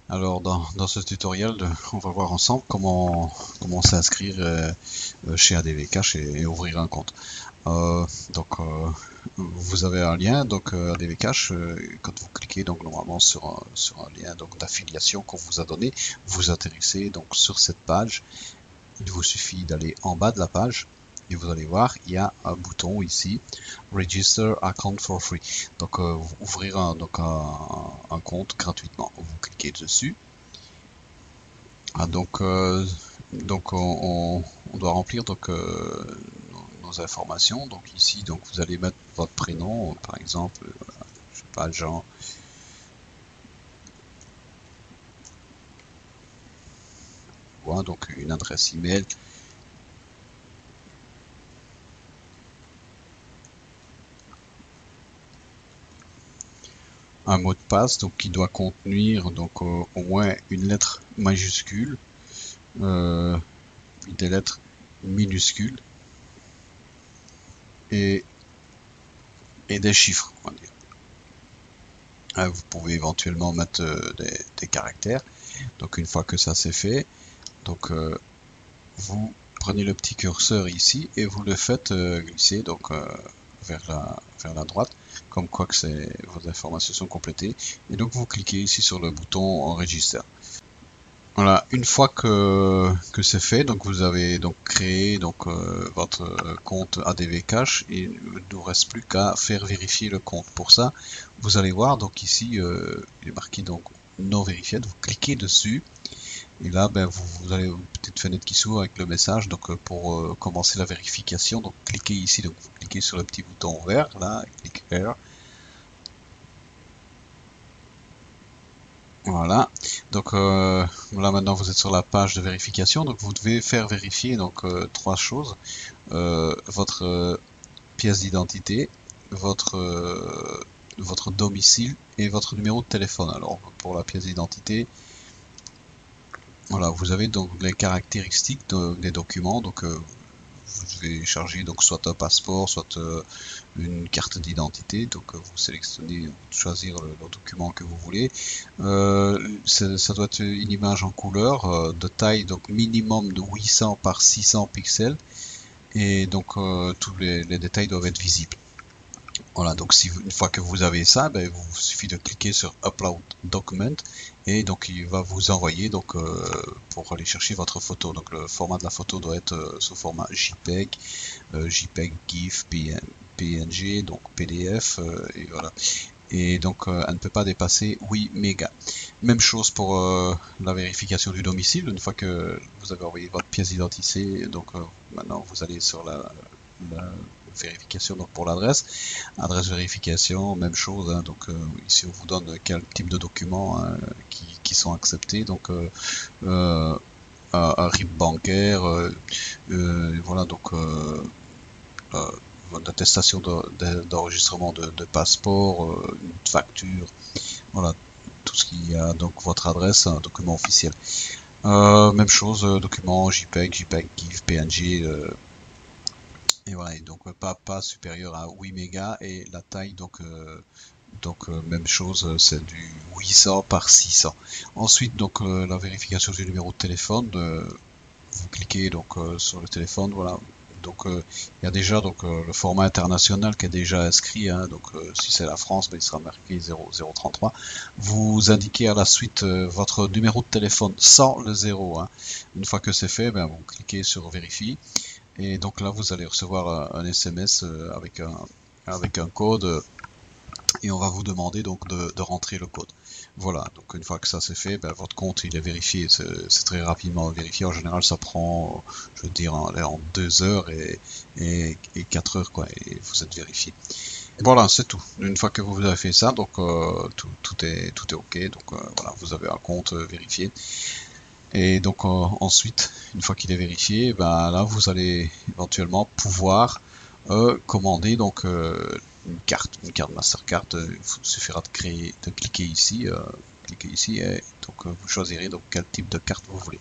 Alors dans ce tutoriel, on va voir ensemble comment s'inscrire chez ADV Cash et ouvrir un compte. Donc vous avez un lien donc ADV Cash, quand vous cliquez donc normalement sur un lien donc d'affiliation qu'on vous a donné, vous atterrissez donc sur cette page. Il vous suffit d'aller en bas de la page et vous allez voir, il y a un bouton ici, Register Account for Free. Donc ouvrir un compte gratuitement. Vous cliquez dessus. Ah, donc on doit remplir donc nos informations. Donc ici, donc vous allez mettre votre prénom, par exemple, je sais pas, Jean. Voilà, donc une adresse email. Un mot de passe donc qui doit contenir donc au moins une lettre majuscule, des lettres minuscules et, et des chiffres, on va dire. Vous pouvez éventuellement mettre des caractères. Donc une fois que ça c'est fait, donc vous prenez le petit curseur ici et vous le faites glisser donc vers la droite, comme quoi que vos informations sont complétées. Et donc vous cliquez ici sur le bouton Enregister. Voilà, une fois que c'est fait, donc vous avez donc créé donc votre compte ADV Cash et il ne nous reste plus qu'à faire vérifier le compte. Pour ça, vous allez voir donc ici il est marqué donc non vérifié. Vous cliquez dessus et là ben, vous avez une petite fenêtre qui s'ouvre avec le message. Donc pour commencer la vérification, donc cliquez ici, donc vous cliquez sur le petit bouton vert là, click here. Voilà, donc là maintenant vous êtes sur la page de vérification, donc vous devez faire vérifier donc trois choses. Votre pièce d'identité, votre domicile et votre numéro de téléphone. Alors pour la pièce d'identité, voilà, vous avez donc les caractéristiques des documents, donc vous devez charger donc soit un passeport, soit une carte d'identité. Donc vous sélectionnez, choisir le document que vous voulez. Ça doit être une image en couleur de taille donc minimum de 800 par 600 pixels et donc tous les détails doivent être visibles. Voilà, donc une fois que vous avez ça, ben, il suffit de cliquer sur Upload Document et donc il va vous envoyer donc pour aller chercher votre photo. Donc le format de la photo doit être sous format JPEG, JPEG, GIF, PNG, donc PDF et voilà. Et donc elle ne peut pas dépasser 8 mégas. Même chose pour la vérification du domicile. Une fois que vous avez envoyé votre pièce d'identité, donc maintenant vous allez sur la vérification donc pour l'adresse. Adresse vérification, même chose. Hein, donc ici on vous donne quel type de documents hein, qui sont acceptés. Donc un RIB bancaire, voilà donc d'attestation d'enregistrement de passeport, une facture, voilà tout ce qui a donc votre adresse, un document officiel. Même chose, document JPEG, GIF, PNG, et voilà, et donc pas supérieur à 8 mégas et la taille donc même chose, c'est du 800 par 600. Ensuite donc la vérification du numéro de téléphone, vous cliquez donc sur le téléphone, voilà. Donc il y a déjà donc le format international qui est déjà inscrit, hein, donc si c'est la France, ben, il sera marqué 0033. Vous indiquez à la suite votre numéro de téléphone sans le 0. Hein. Une fois que c'est fait, ben, vous cliquez sur vérifie et donc là vous allez recevoir un SMS avec un code et on va vous demander donc de rentrer le code. Voilà, donc une fois que ça c'est fait, ben, votre compte il est vérifié, c'est très rapidement vérifié. En général, ça prend, je veux dire, en 2 heures et 4 heures, quoi, et vous êtes vérifié. Voilà, c'est tout. Une fois que vous avez fait ça, donc tout est ok. Donc voilà, vous avez un compte vérifié. Et donc ensuite, une fois qu'il est vérifié, ben là vous allez éventuellement pouvoir commander donc une carte Mastercard. Il vous suffira de cliquer ici et donc vous choisirez donc quel type de carte vous voulez.